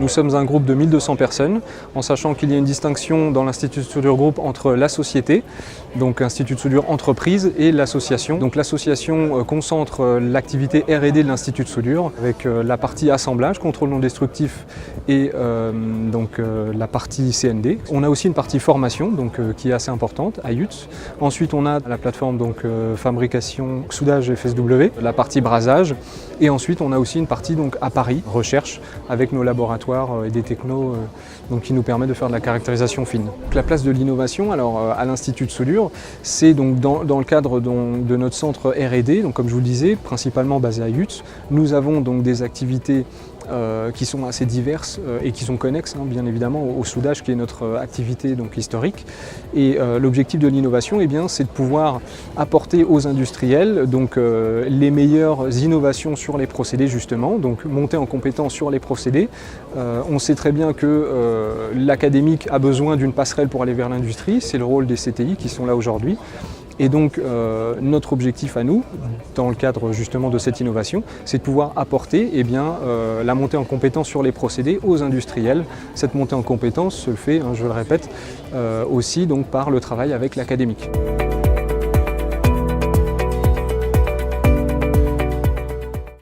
Nous sommes un groupe de 1200 personnes, en sachant qu'il y a une distinction dans l'Institut de soudure groupe entre la société, donc Institut de soudure entreprise, et l'association. Donc l'association concentre l'activité R&D de l'Institut de soudure, avec la partie assemblage, contrôle non destructif, et la partie CND. On a aussi une partie formation, qui est assez importante, à IUTS. Ensuite, on a la plateforme fabrication, soudage FSW, la partie brasage, et ensuite on a aussi une partie à Paris, recherche, avec nos laboratoires et des technos qui nous permettent de faire de la caractérisation fine. Donc, la place de l'innovation, alors à l'Institut de soudure, c'est dans le cadre de notre centre R&D, comme je vous le disais, principalement basé à IUTS. Nous avons des activités qui sont assez diverses et qui sont connexes bien évidemment au soudage qui est notre activité historique. Et l'objectif de l'innovation, c'est de pouvoir apporter aux industriels les meilleures innovations sur les procédés justement, donc monter en compétence sur les procédés. On sait très bien que l'académique a besoin d'une passerelle pour aller vers l'industrie, c'est le rôle des CTI qui sont là aujourd'hui. Et donc notre objectif à nous, dans le cadre justement de cette innovation, c'est de pouvoir apporter la montée en compétence sur les procédés aux industriels. Cette montée en compétence se fait, je le répète, aussi par le travail avec l'académique.